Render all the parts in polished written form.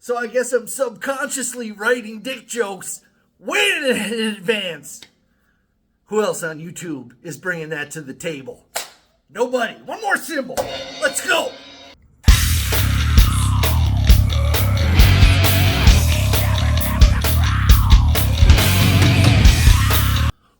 So I guess I'm subconsciously writing dick jokes way in advance. Who else on YouTube is bringing that to the table? Nobody. One more symbol. Let's go.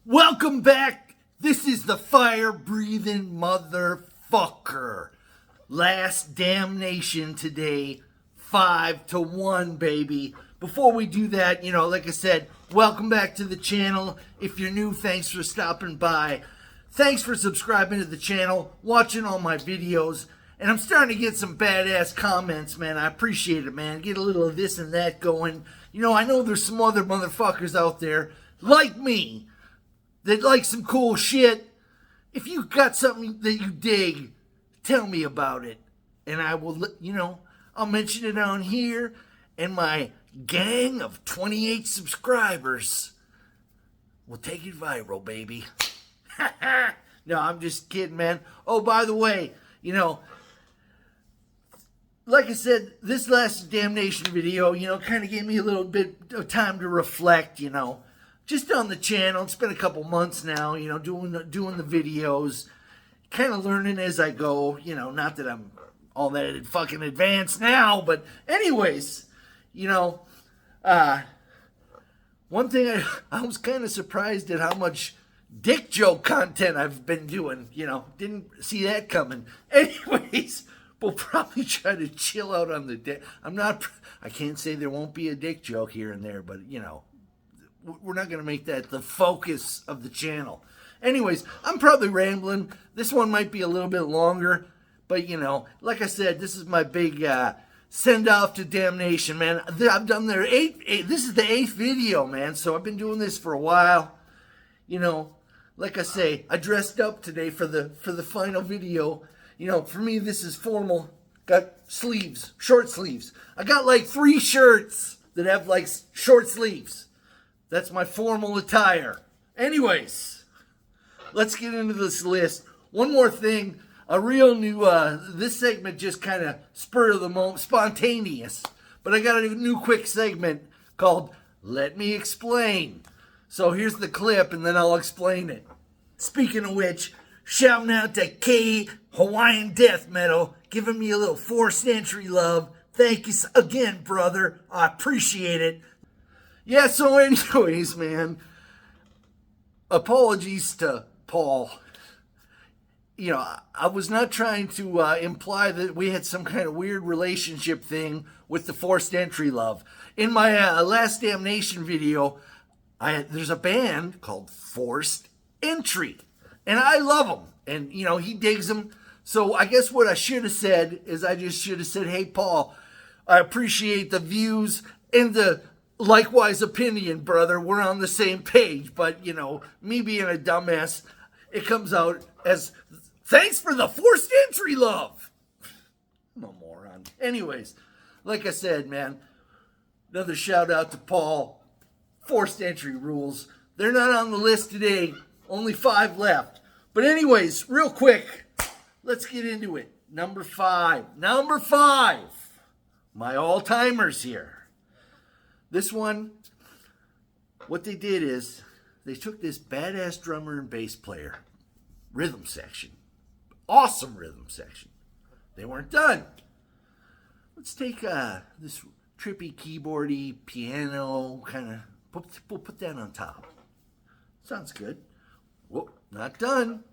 Welcome back. This is the fire-breathing motherfucker. Last Damnation today. 5-1, baby. Before we do that, like I said, welcome back to the channel. If you're new, thanks for stopping by. Thanks for subscribing to the channel, watching all my videos. And I'm starting to get some badass comments, man. I appreciate it, man. Get a little of this and that going. I know there's some other motherfuckers out there like me that like some cool shit. If you got something that you dig, tell me about it. And I will, I'll mention it on here. And my gang of 28 subscribers will take it viral, baby. No, I'm just kidding, man. Oh, by the way, like I said, this last Damnation video, kind of gave me a little bit of time to reflect, just on the channel. It's been a couple months now, doing the videos, kind of learning as I go, not that I'm all that fucking advanced now, but anyways, one thing I was kind of surprised at how much dick joke content I've been doing, didn't see that coming. Anyways, we'll probably try to chill out on the dick. I can't say there won't be a dick joke here and there, but we're not going to make that the focus of the channel. Anyways, I'm probably rambling. This one might be a little bit longer, but like I said, this is my big send off to Damnation, man. I've done their this is the 8th video, man. So I've been doing this for a while. Like I say, I dressed up today for the final video. For me, this is formal. Got sleeves, short sleeves. I got like 3 shirts that have like short sleeves. That's my formal attire. Anyways, let's get into this list. One more thing. A real new, this segment just kind of spur of the moment, spontaneous. But I got a new quick segment called Let Me Explain. So here's the clip and then I'll explain it. Speaking of which, shouting out to K Hawaiian Death Metal, giving me a little forced entry love. Thank you again, brother. I appreciate it. Yeah, so anyways, man, apologies to Paul. I was not trying to imply that we had some kind of weird relationship thing with the forced entry love. In my last Damnation video, there's a band called Forced Entry, and I love them, and he digs them. So I guess what I should have said is I just should have said, hey, Paul, I appreciate the views and the likewise opinion, brother. We're on the same page, but me being a dumbass, it comes out as thanks for the forced entry love. I'm a moron. Anyways, like I said, man, another shout out to Paul. Forced entry rules. They're not on the list today. Only 5 left. But anyways, real quick, let's get into it. Number 5. Number 5. My all-timers here. This one, what they did is they took this badass drummer and bass player, rhythm section. Awesome rhythm section. They weren't done. Let's take this trippy keyboardy piano kind of, we'll put that on top. Sounds good. Whoop, not done.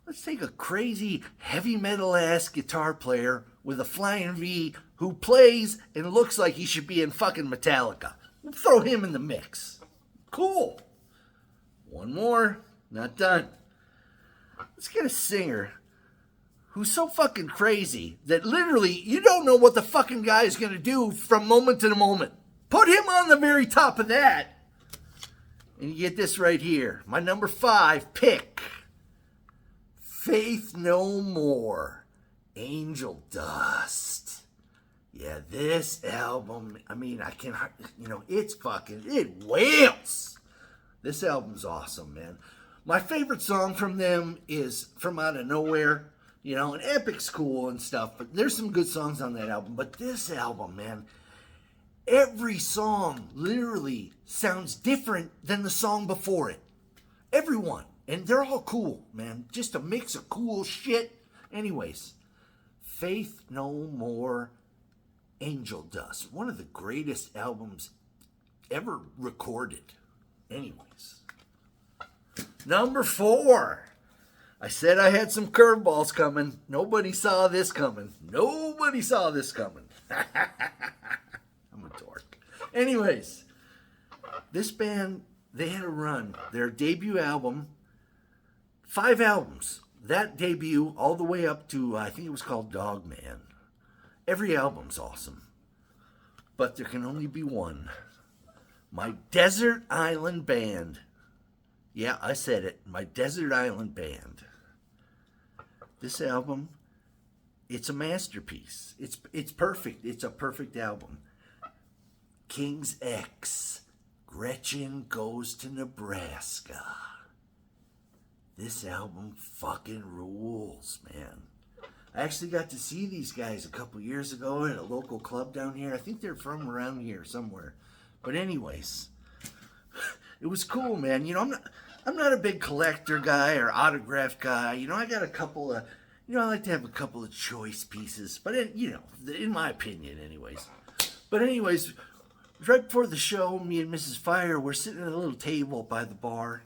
Let's take a crazy heavy metal ass guitar player with a flying V who plays and looks like he should be in fucking Metallica. We'll throw him in the mix. Cool. One more. Not done. Let's get a singer who's so fucking crazy that literally you don't know what the fucking guy is going to do from moment to moment. Put him on the very top of that. And you get this right here. My number 5 pick. Faith No More. Angel Dust. Yeah, this album, it wails. This album's awesome, man. My favorite song from them is From Out of Nowhere. And Epic's cool and stuff, but there's some good songs on that album. But this album, man, Every song literally sounds different than the song before it. Everyone. And they're all cool, man. Just a mix of cool shit. Anyways, Faith No More, Angel Dust. One of the greatest albums ever recorded. Anyways. Number 4. I said I had some curveballs coming. Nobody saw this coming. Nobody saw this coming. I'm a dork. Anyways, this band, they had a run. Their debut album, 5 albums. That debut all the way up to, I think it was called Dog Man. Every album's awesome. But there can only be one. My Desert Island Band. Yeah, I said it. My Desert Island Band. This album, it's a masterpiece. It's perfect. It's a perfect album. King's X, Gretchen Goes to Nebraska. This album fucking rules, man. I actually got to see these guys a couple years ago at a local club down here. I think they're from around here somewhere. But anyways, it was cool, man. You know, I'm not a big collector guy or autograph guy. You know, I got a couple of, you know, I like to have a couple of choice pieces. But, in my opinion, anyways. But anyways, right before the show, me and Mrs. Fire were sitting at a little table by the bar.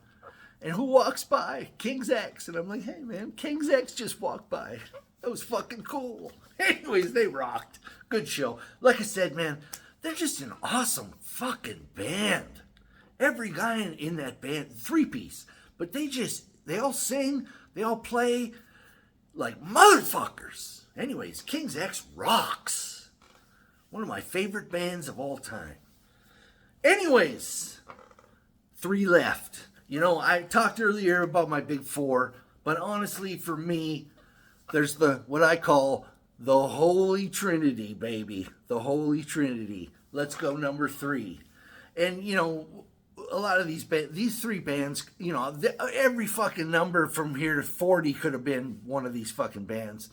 And who walks by? King's X. And I'm like, hey, man, King's X just walked by. That was fucking cool. Anyways, they rocked. Good show. Like I said, man, they're just an awesome fucking band. Every guy in that band, 3-piece. But they all sing, they all play like motherfuckers. Anyways, King's X rocks. One of my favorite bands of all time. Anyways, 3 left. You know, I talked earlier about my big 4, but honestly, for me, there's what I call the Holy Trinity, baby. The Holy Trinity. Let's go number 3. And, you know, a lot of these 3 bands, you know, every fucking number from here to 40 could have been one of these fucking bands.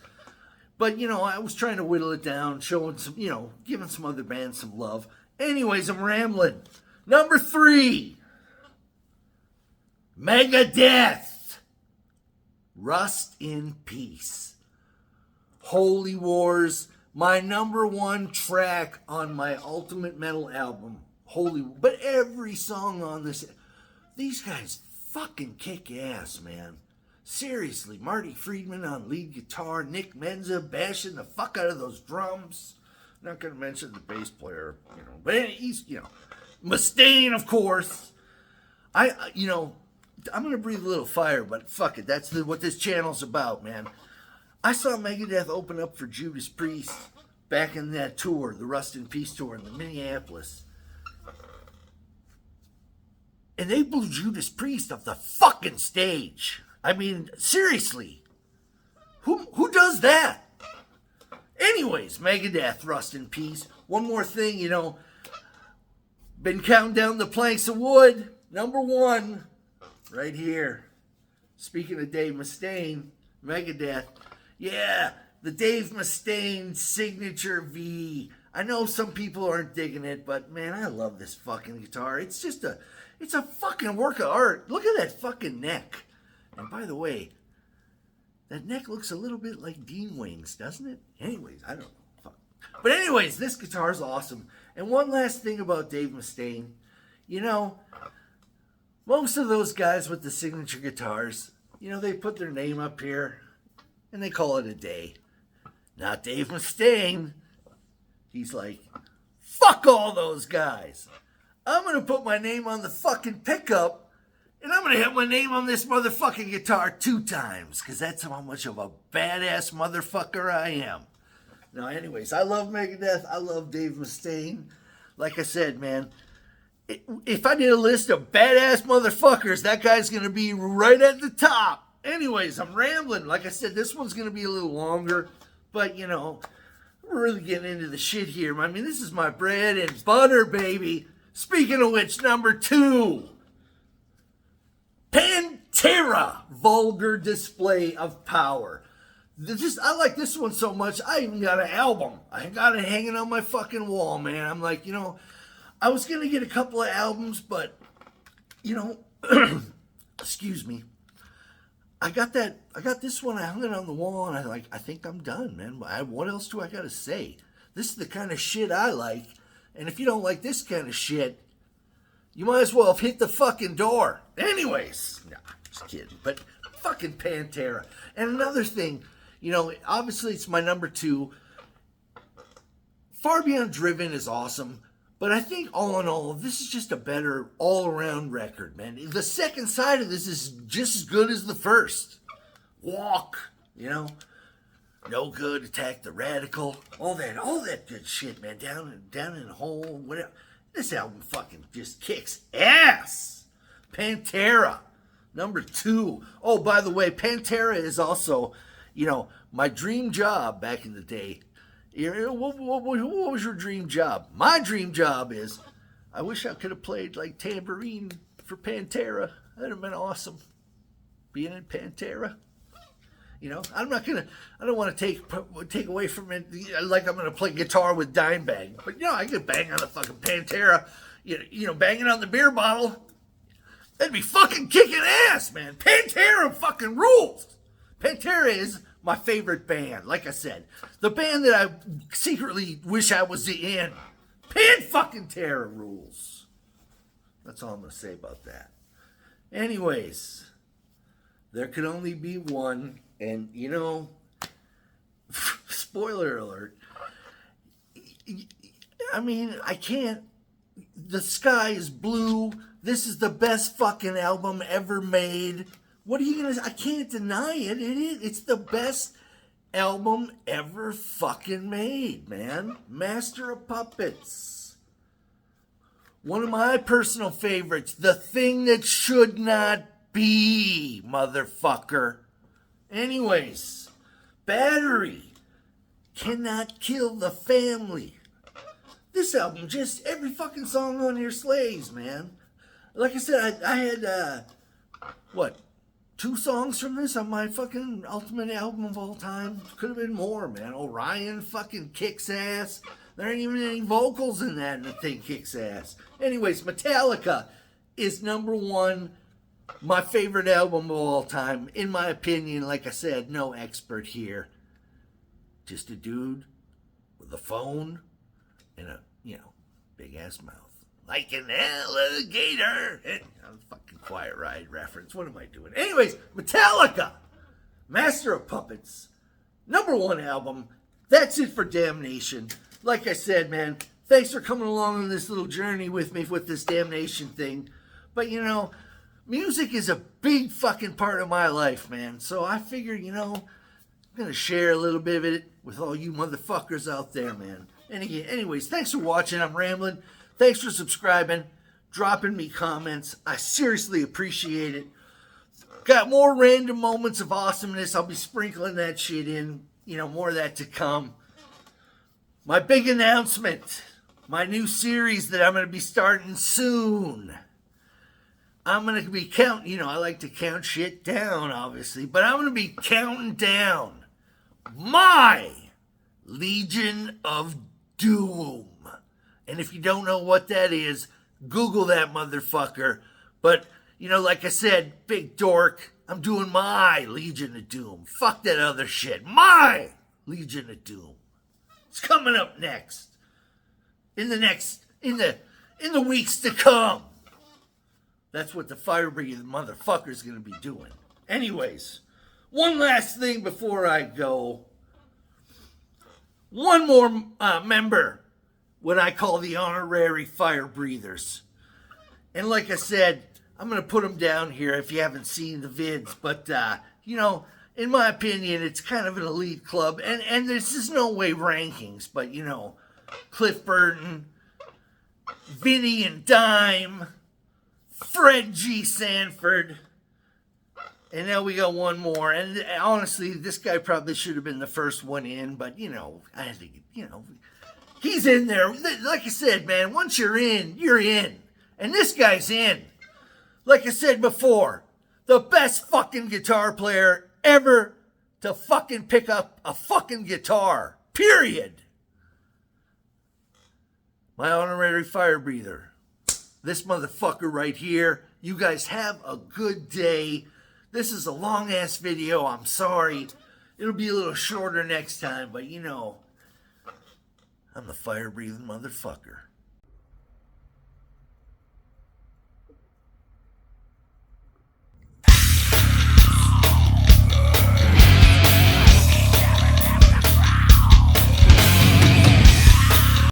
But, you know, I was trying to whittle it down, showing some, you know, giving some other bands some love. Anyways, I'm rambling. Number 3. Megadeth. Rust in Peace. Holy Wars. My number 1 track on my Ultimate Metal album. But every song on this, these guys fucking kick ass, man. Seriously, Marty Friedman on lead guitar, Nick Menza bashing the fuck out of those drums. Not gonna mention the bass player, you know, but he's, you know, Mustaine, of course. I'm gonna breathe a little fire, but fuck it, that's what this channel's about, man. I saw Megadeth open up for Judas Priest back in that tour, the Rust in Peace tour in Minneapolis. And they blew Judas Priest off the fucking stage. I mean, seriously. Who does that? Anyways, Megadeth, Rust in Peace. One more thing, you know. Been counting down the planks of wood. Number 1. Right here. Speaking of Dave Mustaine, Megadeth. Yeah, the Dave Mustaine signature V. I know some people aren't digging it, but man, I love this fucking guitar. It's a fucking work of art. Look at that fucking neck. And by the way, that neck looks a little bit like Dean Wings, doesn't it? Anyways, I don't know. Fuck. But anyways, this guitar's awesome. And one last thing about Dave Mustaine. You know, most of those guys with the signature guitars, you know, they put their name up here and they call it a day. Not Dave Mustaine. He's like, fuck all those guys. I'm going to put my name on the fucking pickup, and I'm going to have my name on this motherfucking guitar 2 times, because that's how much of a badass motherfucker I am. Now, anyways, I love Megadeth. I love Dave Mustaine. Like I said, man, if I did a list of badass motherfuckers, that guy's going to be right at the top. Anyways, I'm rambling. Like I said, this one's going to be a little longer, but, you know, we're really getting into the shit here. I mean, this is my bread and butter, baby. Speaking of which, number 2. Pantera, Vulgar Display of Power. I like this one so much, I even got an album. I got it hanging on my fucking wall, man. I'm like, I was going to get a couple of albums, but, excuse me. I got this one, I hung it on the wall, and I think I'm done, man. What else do I got to say? This is the kind of shit I like, and if you don't like this kind of shit, you might as well have hit the fucking door. Anyways, nah, just kidding, but fucking Pantera. And another thing, obviously it's my number 2. Far Beyond Driven is awesome, but I think all in all, this is just a better all-around record, man. The second side of this is just as good as the first. Walk, No Good, Attack the Radical, all that good shit, man. Down in the Hole, whatever. This album fucking just kicks ass. Pantera, number 2. Oh, by the way, Pantera is also, my dream job back in the day. What was your dream job? My dream job is, I wish I could have played like tambourine for Pantera. That'd have been awesome. Being in Pantera. I don't want to take away from it like I'm going to play guitar with Dimebag. But, I could bang on the fucking Pantera, banging on the beer bottle. That'd be fucking kicking ass, man. Pantera fucking rules. Pantera is my favorite band, like I said. The band that I secretly wish I was in. Pan-fucking-Terra rules. That's all I'm going to say about that. Anyways, there could only be one. And, spoiler alert. I mean, I can't. The Sky is Blue. This is the best fucking album ever made. What are you going to... I can't deny it. It's the best album ever fucking made, man. Master of Puppets. One of my personal favorites. The Thing That Should Not Be, motherfucker. Anyways, Battery. Cannot Kill the Family. This album, just every fucking song on here slays, man. Like I said, I had, 2 songs from this on my fucking ultimate album of all time? Could have been more, man. Orion fucking kicks ass. There ain't even any vocals in that, and the thing kicks ass. Anyways, Metallica is number 1. My favorite album of all time. In my opinion, like I said, no expert here. Just a dude with a phone and a, big ass mouth. Like an alligator. I'm fucking Quiet Riot reference. What am I doing? Anyways, Metallica. Master of Puppets. Number 1 album. That's it for Damnation. Like I said, man, thanks for coming along on this little journey with me with this Damnation thing. But, music is a big fucking part of my life, man. So I figured, I'm going to share a little bit of it with all you motherfuckers out there, man. And again, anyways, thanks for watching. I'm rambling. Thanks for subscribing, dropping me comments. I seriously appreciate it. Got more random moments of awesomeness. I'll be sprinkling that shit in. More of that to come. My big announcement. My new series that I'm going to be starting soon. I'm going to be counting, I like to count shit down, obviously, but I'm going to be counting down my Legion of Doom. And if you don't know what that is, Google that motherfucker. But, like I said, big dork, I'm doing my Legion of Doom. Fuck that other shit. My Legion of Doom. It's coming up next. In the weeks to come. That's what the fire breathing motherfucker's going to be doing. Anyways, one last thing before I go. One more member, what I call the honorary fire breathers. And like I said, I'm going to put them down here if you haven't seen the vids. But, in my opinion, it's kind of an elite club. And there's just no way rankings. But, Cliff Burton, Vinny and Dime, Fred G. Sanford, and now we got one more. And honestly, this guy probably should have been the first one in, but I think he's in there. Like I said, man, once you're in, you're in, and this guy's in. Like I said before, the best fucking guitar player ever to fucking pick up a fucking guitar. Period. My honorary fire breather. This motherfucker right here. You guys have a good day. This is a long-ass video. I'm sorry. It'll be a little shorter next time, but you know, I'm the fire-breathing motherfucker.